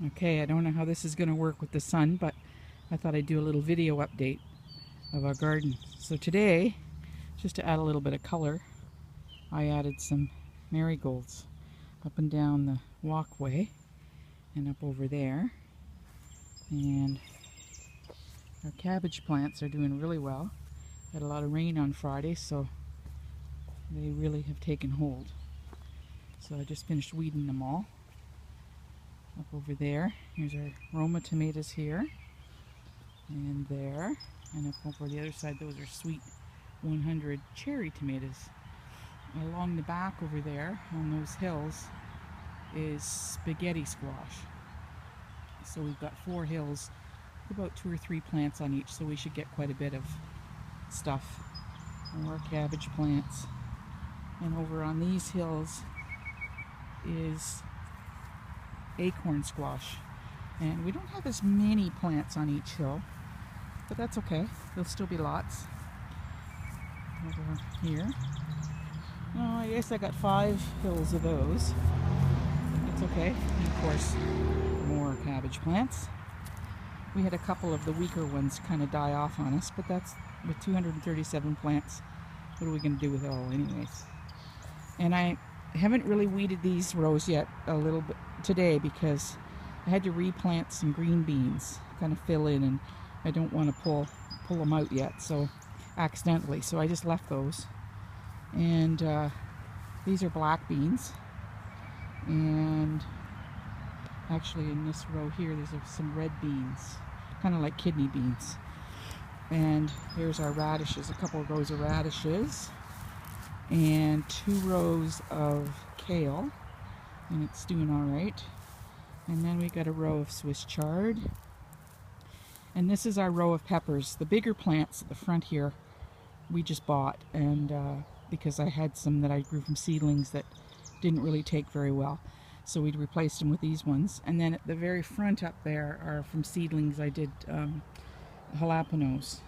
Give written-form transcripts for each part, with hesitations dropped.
Okay, I don't know how this is going to work with the sun, but I thought I'd do a little video update of our garden. So today, just to add a little bit of color, I added some marigolds up and down the walkway and up over there. And our cabbage plants are doing really well. Had a lot of rain on Friday, so they really have taken hold. So I just finished weeding them all. Up over there, here's our Roma tomatoes here, and there, and up over the other side, those are sweet 100 cherry tomatoes. Along the back over there, on those hills, is spaghetti squash. So we've got 4 hills, about 2 or 3 plants on each, so we should get quite a bit of stuff. More cabbage plants. And over on these hills is acorn squash, and we don't have as many plants on each hill, but that's okay, there'll still be lots. Over here, oh, I guess I got 5 hills of those. It's okay. And of course, more cabbage plants. We had a couple of the weaker ones kind of die off on us, but that's with 237 plants, what are we going to do with it all anyways? And I haven't really weeded these rows yet a little bit today because I had to replant some green beans, kind of fill in, and I don't want to pull them out yet, so accidentally, so I just left those. And these are black beans, and actually in this row here there's some red beans, kind of like kidney beans. And here's our radishes, a couple of rows of radishes, and 2 rows of kale, and it's doing all right. And then we got a row of Swiss chard, and this is our row of peppers. The bigger plants at the front here we just bought, and because I had some that I grew from seedlings that didn't really take very well, so we'd replaced them with these ones. And then at the very front up there are from seedlings I did jalapenos.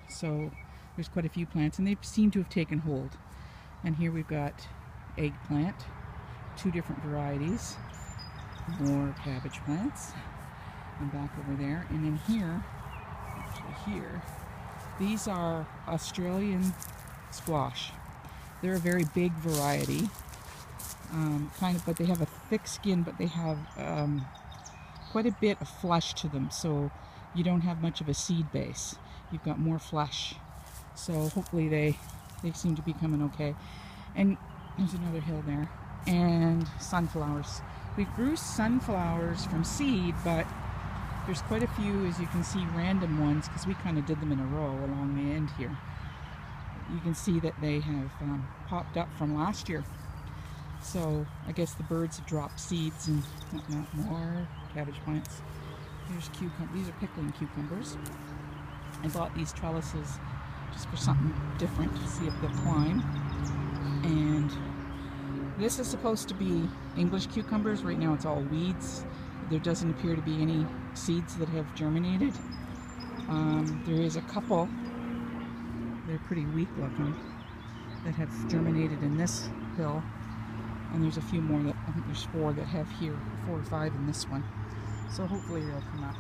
So there's quite a few plants, and they seem to have taken hold. And here we've got eggplant, 2 different varieties, more cabbage plants, and back over there. And then here, actually here, these are Australian squash. They're a very big variety, but they have a thick skin, but they have quite a bit of flesh to them, so you don't have much of a seed base. You've got more flesh. So hopefully they seem to be coming okay. And there's another hill there. And sunflowers. We grew sunflowers from seed, but there's quite a few, as you can see, random ones, because we kind of did them in a row along the end here. You can see that they have popped up from last year. So I guess the birds have dropped seeds and whatnot. More cabbage plants. Here's cucumbers. These are pickling cucumbers. I bought these trellises just for something different to see if they'll climb. And this is supposed to be English cucumbers. Right now it's all weeds. There doesn't appear to be any seeds that have germinated. There is a couple, they're pretty weak looking, that have germinated in this hill. And there's a few more that, I think there's 4 that have here, 4 or 5 in this one. So hopefully they'll come up.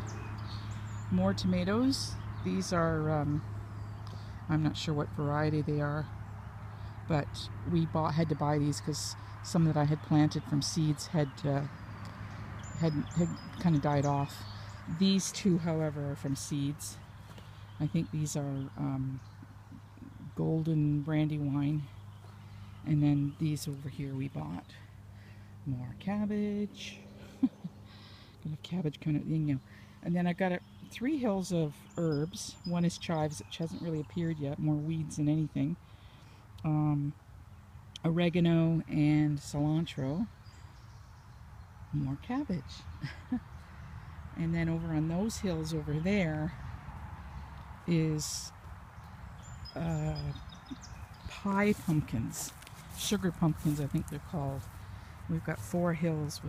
More tomatoes. These are, I'm not sure what variety they are, but we had to buy these because some that I had planted from seeds had kind of died off. These 2, however, are from seeds. I think these are golden brandywine. And then these over here we bought. More cabbage. Got a cabbage coming out the end. And then I got 3 hills of herbs. One is chives, which hasn't really appeared yet. More weeds than anything. Oregano and cilantro. More cabbage. And then over on those hills over there is pie pumpkins. Sugar pumpkins, I think they're called. We've got 4 hills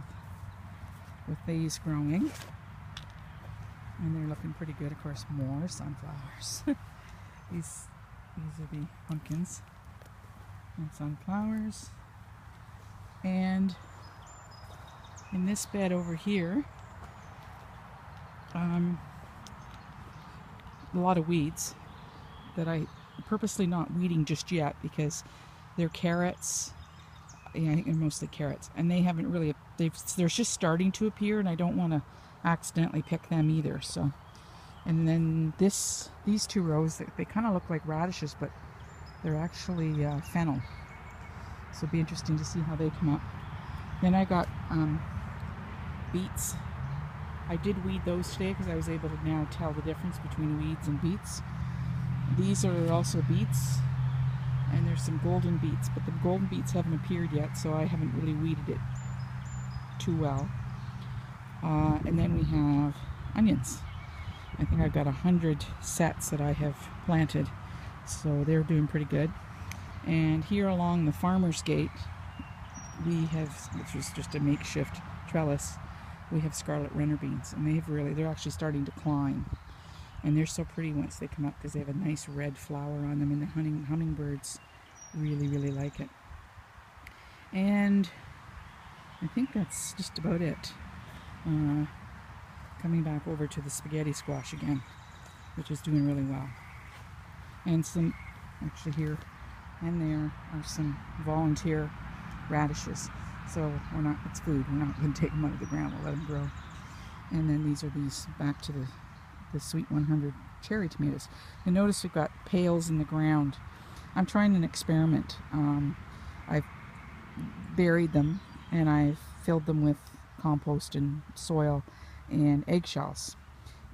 with these growing. And they're looking pretty good. Of course, more sunflowers. These are the pumpkins and sunflowers. And in this bed over here, a lot of weeds that I purposely not weeding just yet because they're carrots. Yeah, I think they're mostly carrots, and they haven't really, they're just starting to appear, and I don't want to accidentally pick them either. So, and then these two rows, they kind of look like radishes, but they're actually fennel. So it'll be interesting to see how they come up. Then I got beets. I did weed those today because I was able to now tell the difference between weeds and beets. These are also beets, and there's some golden beets, but the golden beets haven't appeared yet, so I haven't really weeded it too well. And then we have onions. I think I've got 100 sets that I have planted, so they're doing pretty good. And here along the farmer's gate, we have, which is just a makeshift trellis, we have scarlet runner beans, and they're actually starting to climb. And they're so pretty once they come up because they have a nice red flower on them, and the hummingbirds really, really like it. And I think that's just about it. Coming back over to the spaghetti squash again, which is doing really well. And some, actually here and there are some volunteer radishes. So it's food. We're not going to take them out of the ground. We'll let them grow. And then these are back to the Sweet 100 cherry tomatoes. And notice we've got pails in the ground. I'm trying an experiment. I've buried them and I've filled them with compost and soil and eggshells.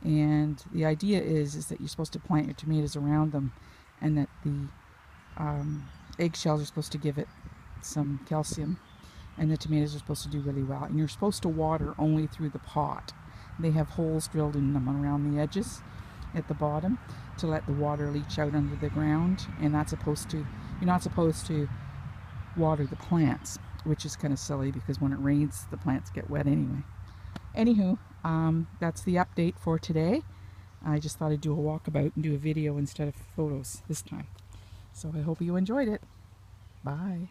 And the idea is that you're supposed to plant your tomatoes around them, and that the eggshells are supposed to give it some calcium, and the tomatoes are supposed to do really well. And you're supposed to water only through the pot. They have holes drilled in them around the edges at the bottom to let the water leach out under the ground, and you're not supposed to water the plants, which is kind of silly because when it rains the plants get wet anyway. Anywho, that's the update for today. I just thought I'd do a walkabout and do a video instead of photos this time. So I hope you enjoyed it. Bye.